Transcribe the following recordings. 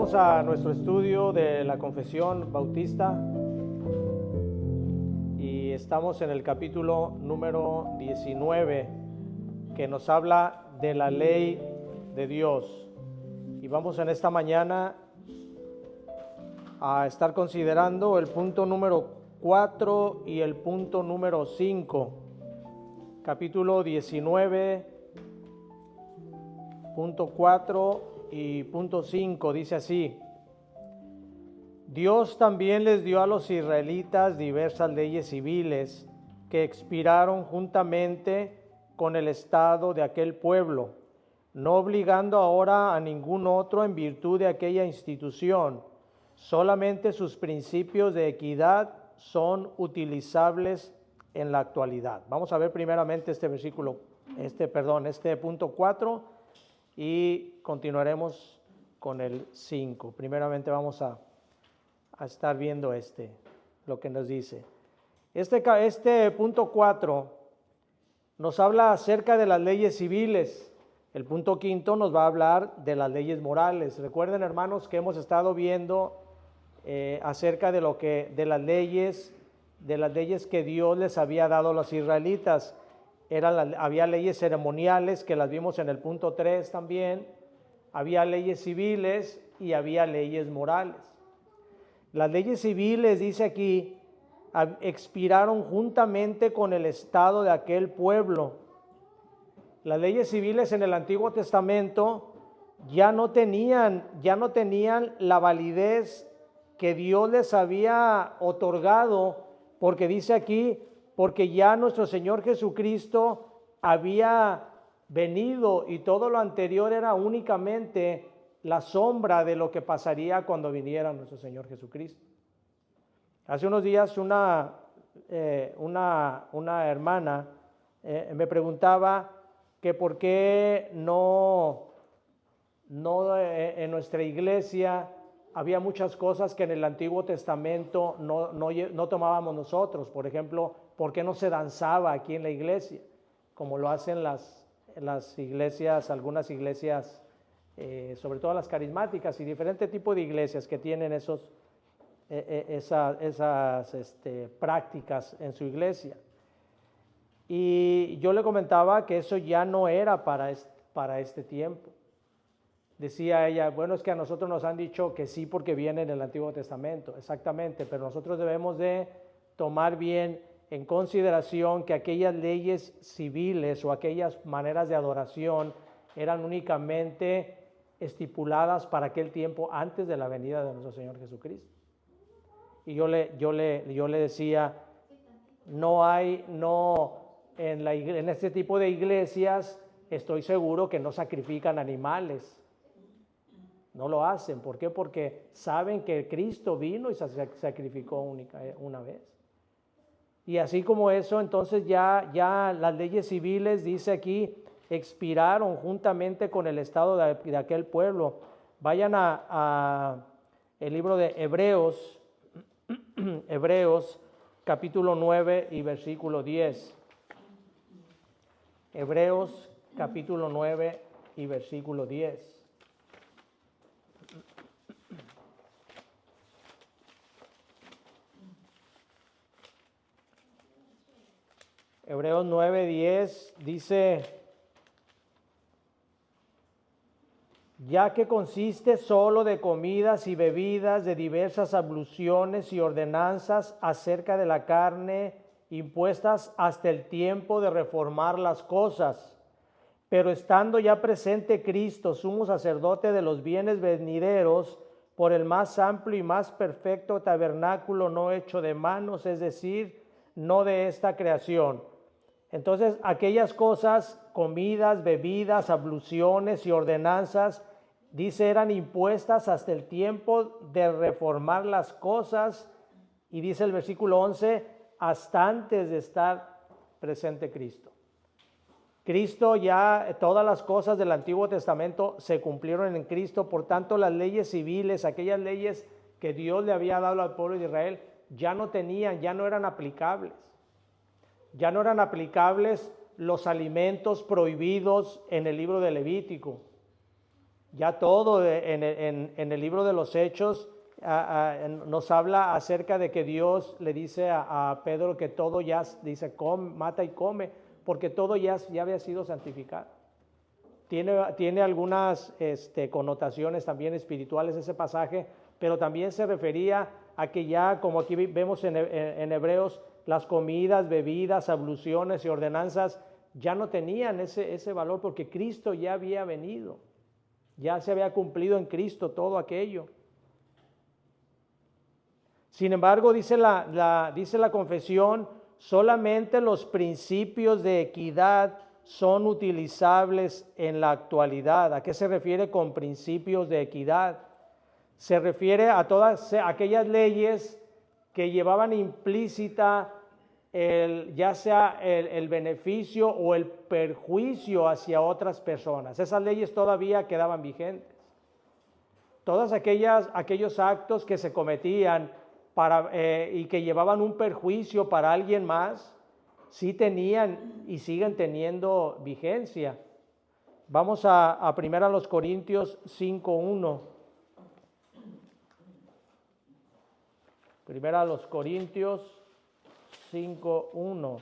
Vamos a nuestro estudio de la Confesión Bautista y estamos en el capítulo número 19 que nos habla de la ley de Dios. Y vamos en esta mañana a estar considerando el punto número 4 y el punto número 5. Capítulo 19, punto 4 y punto 5 dice así: Dios también les dio a los israelitas diversas leyes civiles que expiraron juntamente con el estado de aquel pueblo, no obligando ahora a ningún otro en virtud de aquella institución. Solamente sus principios de equidad son utilizables en la actualidad. Vamos a ver primeramente este punto 4 y continuaremos con el 5. Primeramente vamos a estar viendo lo que nos dice. Este punto 4 nos habla acerca de las leyes civiles. El punto 5 nos va a hablar de las leyes morales. Recuerden, hermanos, que hemos estado viendo acerca de las leyes que Dios les había dado a los israelitas. Había leyes ceremoniales que las vimos en el punto 3 también, había leyes civiles y había leyes morales. Las leyes civiles, dice aquí, expiraron juntamente con el estado de aquel pueblo. Las leyes civiles en el Antiguo Testamento ya no tenían la validez que Dios les había otorgado, porque dice aquí, porque ya nuestro Señor Jesucristo había venido y todo lo anterior era únicamente la sombra de lo que pasaría cuando viniera nuestro Señor Jesucristo. Hace unos días una hermana me preguntaba que por qué no en nuestra iglesia había muchas cosas que en el Antiguo Testamento no tomábamos nosotros. Por ejemplo, ¿por qué no se danzaba aquí en la iglesia? Como lo hacen las iglesias, algunas iglesias, sobre todo las carismáticas y diferentes tipos de iglesias que tienen esas prácticas en su iglesia. Y yo le comentaba que eso ya no era para este tiempo. Decía ella, bueno, es que a nosotros nos han dicho que sí porque viene en el Antiguo Testamento, exactamente, pero nosotros debemos de tomar bien en consideración que aquellas leyes civiles o aquellas maneras de adoración eran únicamente estipuladas para aquel tiempo antes de la venida de nuestro Señor Jesucristo. Y yo le decía, en este tipo de iglesias estoy seguro que no sacrifican animales. No lo hacen. ¿Por qué? Porque saben que Cristo vino y se sacrificó una vez. Y así como eso, entonces ya las leyes civiles, dice aquí, expiraron juntamente con el estado de aquel pueblo. Vayan a el libro de Hebreos, Hebreos capítulo 9 y versículo 10. Hebreos capítulo 9 y versículo 10. Hebreos 9:10 dice: ya que consiste solo de comidas y bebidas, de diversas abluciones y ordenanzas acerca de la carne, impuestas hasta el tiempo de reformar las cosas. Pero estando ya presente Cristo, sumo sacerdote de los bienes venideros, por el más amplio y más perfecto tabernáculo no hecho de manos, es decir, no de esta creación. Entonces, aquellas cosas, comidas, bebidas, abluciones y ordenanzas, dice, eran impuestas hasta el tiempo de reformar las cosas, y dice el versículo 11, hasta antes de estar presente Cristo. Cristo, ya todas las cosas del Antiguo Testamento se cumplieron en Cristo, por tanto las leyes civiles, aquellas leyes que Dios le había dado al pueblo de Israel, ya no eran aplicables. Ya no eran aplicables los alimentos prohibidos en el libro de Levítico. Ya todo en el libro de los Hechos nos habla acerca de que Dios le dice a Pedro que todo ya, dice, come, mata y come, porque todo ya había sido santificado. Tiene algunas connotaciones también espirituales ese pasaje, pero también se refería a que ya, como aquí vemos en Hebreos, las comidas, bebidas, abluciones y ordenanzas ya no tenían ese valor porque Cristo ya había venido. Ya se había cumplido en Cristo todo aquello. Sin embargo, dice la confesión, solamente los principios de equidad son utilizables en la actualidad. ¿A qué se refiere con principios de equidad? Se refiere a todas aquellas leyes que llevaban implícita ya sea el beneficio o el perjuicio hacia otras personas. Esas leyes todavía quedaban vigentes. Todos aquellos actos que se cometían y que llevaban un perjuicio para alguien más, sí tenían y siguen teniendo vigencia. Vamos a 1 Corintios 5:1. 1 Corintios 5:1.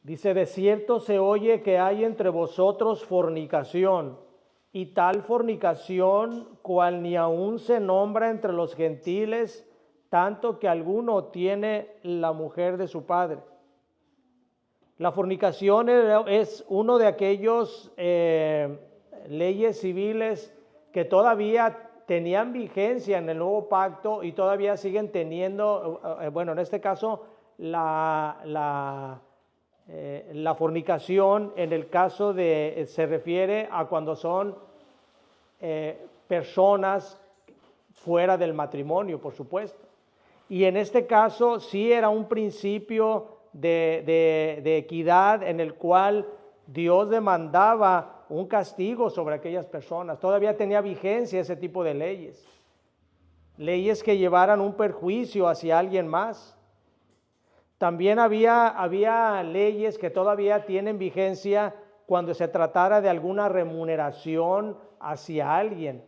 Dice, de cierto se oye que hay entre vosotros fornicación, y tal fornicación cual ni aun se nombra entre los gentiles, tanto que alguno tiene la mujer de su padre. La fornicación es uno de aquellos leyes civiles que todavía tenían vigencia en el nuevo pacto y todavía siguen teniendo, bueno, en este caso, la fornicación en el caso se refiere a cuando son personas fuera del matrimonio, por supuesto. Y en este caso sí era un principio de equidad en el cual Dios demandaba un castigo sobre aquellas personas. Todavía tenía vigencia ese tipo de leyes. Leyes que llevaran un perjuicio hacia alguien más. También había leyes que todavía tienen vigencia cuando se tratara de alguna remuneración hacia alguien.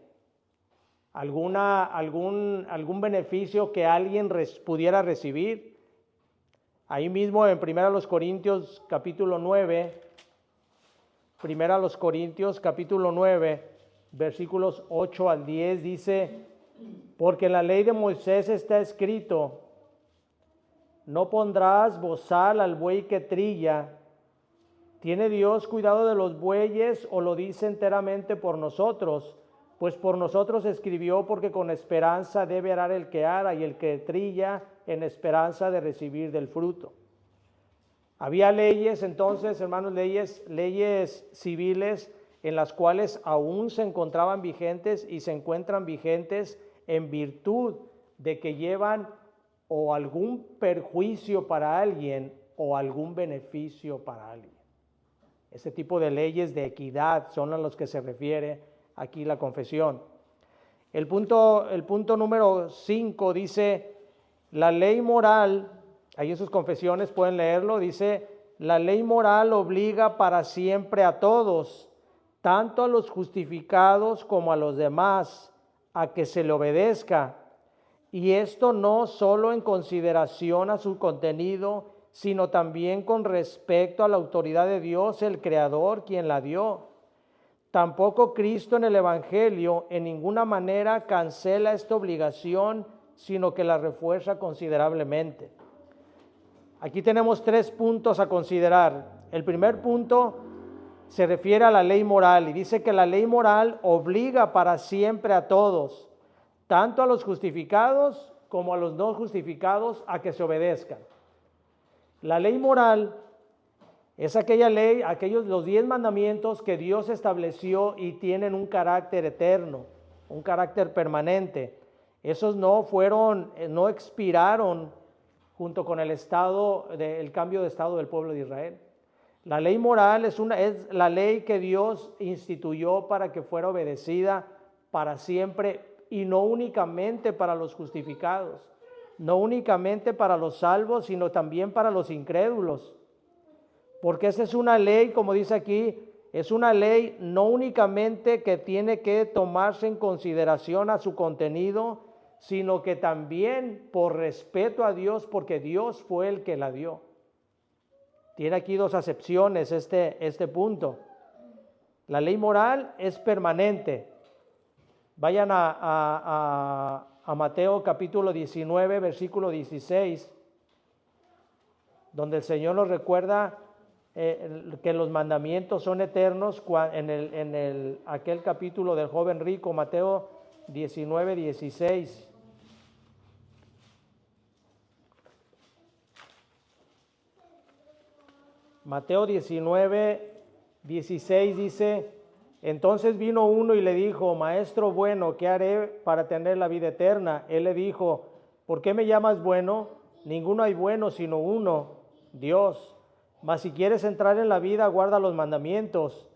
Algún beneficio que alguien pudiera recibir. Ahí mismo en 1 Corintios capítulo 9, 1 Corintios capítulo 9, versículos 8 al 10 dice, porque en la ley de Moisés está escrito, no pondrás bozal al buey que trilla. ¿Tiene Dios cuidado de los bueyes o lo dice enteramente por nosotros? Pues por nosotros escribió, porque con esperanza debe arar el que ara y el que trilla en esperanza de recibir del fruto. Había leyes entonces, hermanos, leyes civiles en las cuales aún se encontraban vigentes y se encuentran vigentes en virtud de que llevan o algún perjuicio para alguien o algún beneficio para alguien. Ese tipo de leyes de equidad son a los que se refiere aquí la confesión. El punto número 5 dice, la ley moral, ahí en sus confesiones pueden leerlo, dice, la ley moral obliga para siempre a todos, tanto a los justificados como a los demás, a que se le obedezca. Y esto no solo en consideración a su contenido, sino también con respecto a la autoridad de Dios, el Creador, quien la dio. Tampoco Cristo en el Evangelio en ninguna manera cancela esta obligación, sino que la refuerza considerablemente. Aquí tenemos 3 puntos a considerar. El primer punto se refiere a la ley moral y dice que la ley moral obliga para siempre a todos, tanto a los justificados como a los no justificados, a que se obedezcan. La ley moral es aquella ley, los 10 mandamientos que Dios estableció y tienen un carácter eterno, un carácter permanente. Esos no expiraron junto con el cambio de estado del pueblo de Israel. La ley moral es la ley que Dios instituyó para que fuera obedecida para siempre y no únicamente para los justificados, no únicamente para los salvos, sino también para los incrédulos. Porque esta es una ley, como dice aquí, es una ley no únicamente que tiene que tomarse en consideración a su contenido, sino que también por respeto a Dios, porque Dios fue el que la dio. Tiene aquí dos acepciones este punto. La ley moral es permanente. Vayan a Mateo capítulo 19, versículo 16, donde el Señor nos recuerda que los mandamientos son eternos en aquel capítulo del joven rico, Mateo 19, 16. Mateo 19, 16 dice: entonces vino uno y le dijo: Maestro bueno, ¿qué haré para tener la vida eterna? Él le dijo: ¿por qué me llamas bueno? Ninguno hay bueno sino uno, Dios. Mas si quieres entrar en la vida, guarda los mandamientos.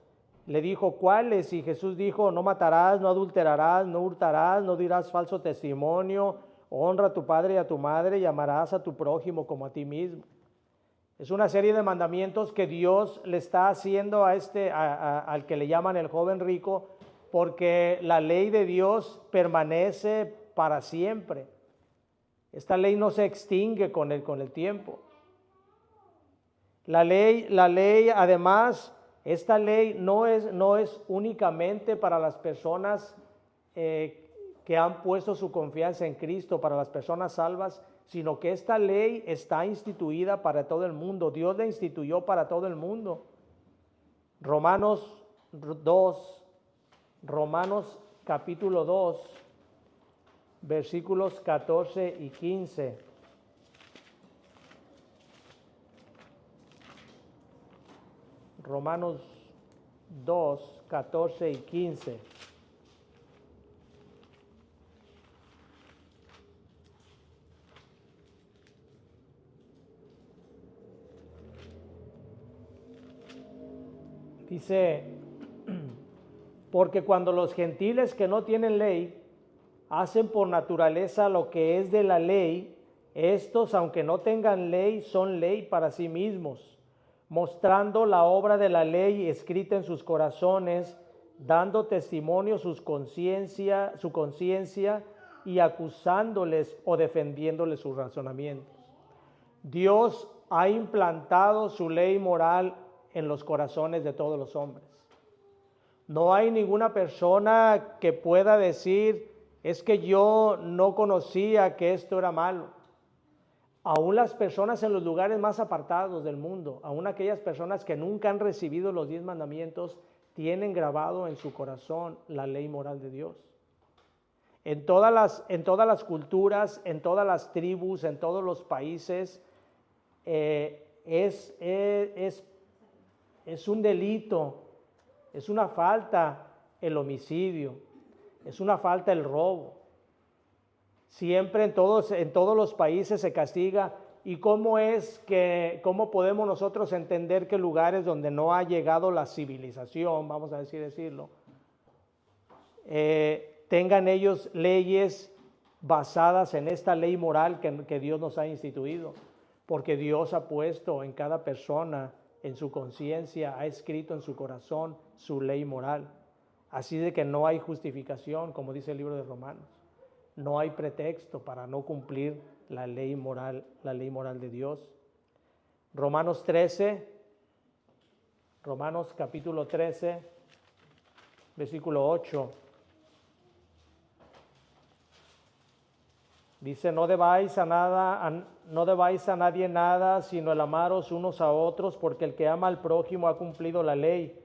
Le dijo: ¿cuáles? Y Jesús dijo: no matarás, no adulterarás, no hurtarás, no dirás falso testimonio, honra a tu padre y a tu madre, y amarás a tu prójimo como a ti mismo. Es una serie de mandamientos que Dios le está haciendo al que le llaman el joven rico, porque la ley de Dios permanece para siempre. Esta ley no se extingue con el tiempo. La ley, además, esta ley no es únicamente para las personas que han puesto su confianza en Cristo, para las personas salvas, sino que esta ley está instituida para todo el mundo. Dios la instituyó para todo el mundo. Romanos capítulo 2, versículos 14 y 15. Romanos 2, 14 y 15. Dice: porque cuando los gentiles que no tienen ley hacen por naturaleza lo que es de la ley, estos, aunque no tengan ley, son ley para sí mismos, mostrando la obra de la ley escrita en sus corazones, dando testimonio su conciencia y acusándoles o defendiéndoles sus razonamientos. Dios ha implantado su ley moral en los corazones de todos los hombres. No hay ninguna persona que pueda decir: es que yo no conocía que esto era malo. Aún las personas en los lugares más apartados del mundo, aún aquellas personas que nunca han recibido los 10 mandamientos, tienen grabado en su corazón la ley moral de Dios. En todas las culturas, en todas las tribus, en todos los países, es un delito, es una falta el homicidio, es una falta el robo. Siempre en todos los países se castiga. ¿Y cómo podemos nosotros entender que lugares donde no ha llegado la civilización, vamos a decirlo, tengan ellos leyes basadas en esta ley moral que Dios nos ha instituido? Porque Dios ha puesto en cada persona, en su conciencia, ha escrito en su corazón su ley moral. Así de que no hay justificación, como dice el libro de Romanos. No hay pretexto para no cumplir la ley moral de Dios. Romanos capítulo 13, versículo 8. Dice: no debáis a nadie nada, sino el amaros unos a otros, porque el que ama al prójimo ha cumplido la ley.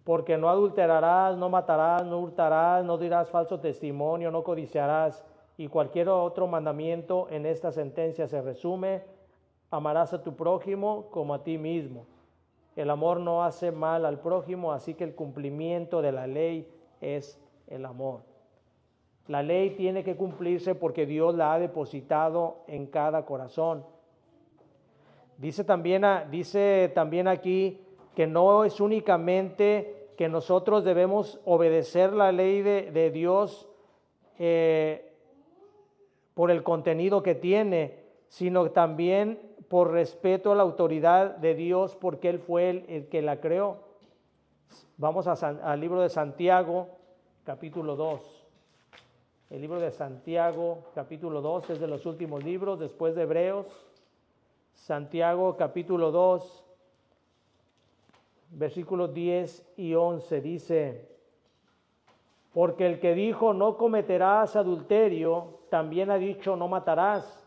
Porque no adulterarás, no matarás, no hurtarás, no dirás falso testimonio, no codiciarás. Y cualquier otro mandamiento en esta sentencia se resume: amarás a tu prójimo como a ti mismo. El amor no hace mal al prójimo, así que el cumplimiento de la ley es el amor. La ley tiene que cumplirse porque Dios la ha depositado en cada corazón. Dice también aquí que no es únicamente que nosotros debemos obedecer la ley de Dios por el contenido que tiene, sino también por respeto a la autoridad de Dios, porque Él fue el que la creó. Vamos al libro de Santiago, capítulo 2. El libro de Santiago, capítulo 2, es de los últimos libros, después de Hebreos. Santiago, capítulo 2, versículos 10 y 11, dice: porque el que dijo no cometerás adulterio, también ha dicho no matarás.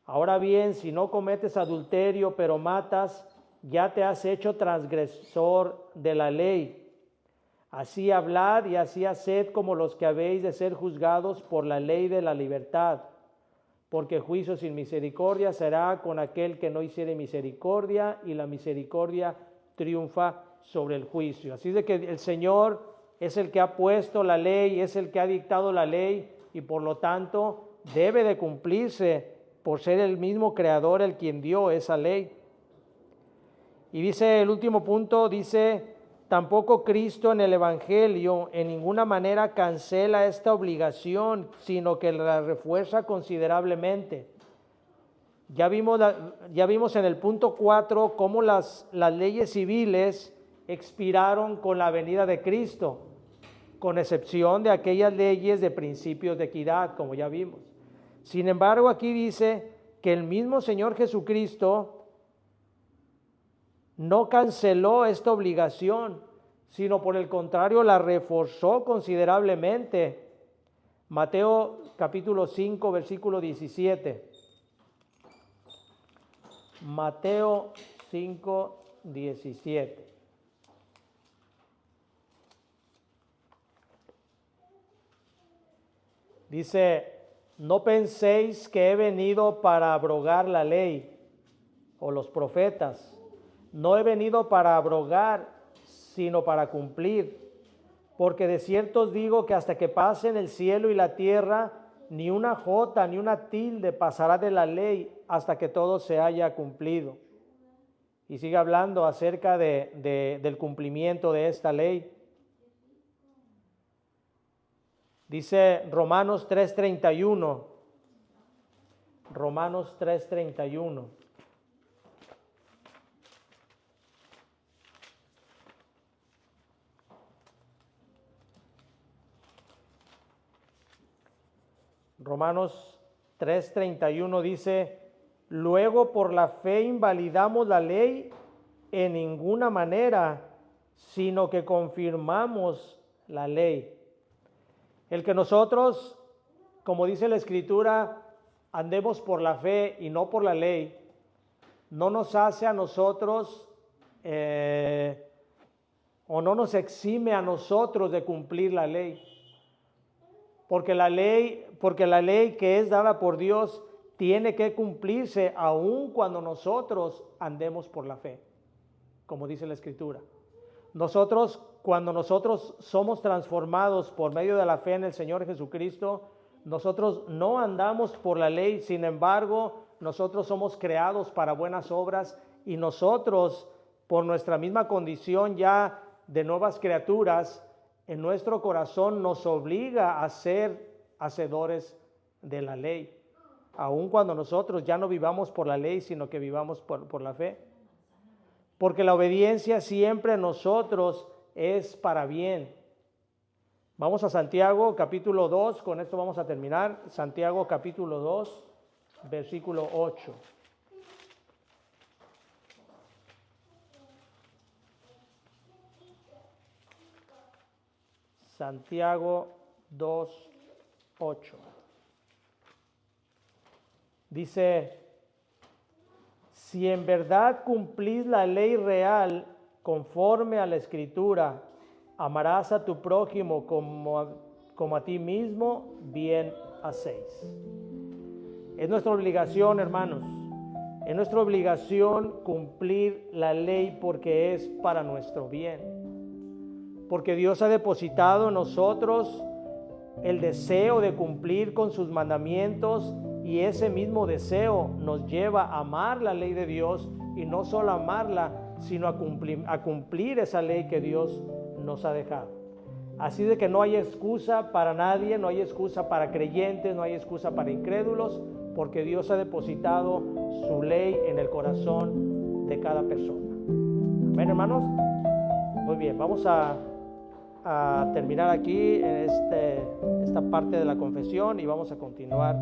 Ahora bien, si no cometes adulterio, pero matas, ya te has hecho transgresor de la ley. Así hablad y así haced como los que habéis de ser juzgados por la ley de la libertad. Porque juicio sin misericordia será con aquel que no hiciere misericordia, y la misericordia triunfa sobre el juicio. Así de que el Señor es el que ha puesto la ley, es el que ha dictado la ley, y por lo tanto debe de cumplirse por ser el mismo creador el quien dio esa ley. Y dice el último punto, dice: tampoco Cristo en el Evangelio en ninguna manera cancela esta obligación, sino que la refuerza considerablemente. Ya vimos en el punto 4 cómo las leyes civiles expiraron con la venida de Cristo, con excepción de aquellas leyes de principios de equidad, como ya vimos. Sin embargo, aquí dice que el mismo Señor Jesucristo no canceló esta obligación, sino por el contrario la reforzó considerablemente. Mateo capítulo 5, versículo 17. Mateo 5, 17. Dice: no penséis que he venido para abrogar la ley o los profetas. No he venido para abrogar, sino para cumplir. Porque de cierto os digo que hasta que pasen el cielo y la tierra, ni una jota ni una tilde pasará de la ley hasta que todo se haya cumplido. Y sigue hablando acerca del cumplimiento de esta ley. Dice Romanos 3:31. Romanos 3:31. Romanos 3:31 dice: luego por la fe invalidamos la ley en ninguna manera, sino que confirmamos la ley. El que nosotros, como dice la Escritura, andemos por la fe y no por la ley, no nos hace a nosotros o no nos exime a nosotros de cumplir la ley. Porque la ley que es dada por Dios tiene que cumplirse aun cuando nosotros andemos por la fe, como dice la Escritura. Cuando nosotros somos transformados por medio de la fe en el Señor Jesucristo, nosotros no andamos por la ley, sin embargo, nosotros somos creados para buenas obras, y nosotros, por nuestra misma condición ya de nuevas criaturas, en nuestro corazón nos obliga a ser hacedores de la ley, aun cuando nosotros ya no vivamos por la ley, sino que vivamos por la fe. Porque la obediencia siempre en nosotros es para bien. Vamos a Santiago capítulo 2, con esto vamos a terminar. Santiago capítulo 2, versículo 8. Santiago 2, 8. Dice: si en verdad cumplís la ley real conforme a la Escritura, amarás a tu prójimo como a ti mismo, bien hacéis. Es nuestra obligación, hermanos, es nuestra obligación cumplir la ley porque es para nuestro bien. Porque Dios ha depositado en nosotros el deseo de cumplir con sus mandamientos, y ese mismo deseo nos lleva a amar la ley de Dios, y no solo amarla, sino a cumplir esa ley que Dios nos ha dejado. Así de que no hay excusa para nadie, no hay excusa para creyentes, no hay excusa para incrédulos, porque Dios ha depositado su ley en el corazón de cada persona. Amén, hermanos. Muy bien, vamos a terminar aquí en esta parte de la confesión y vamos a continuar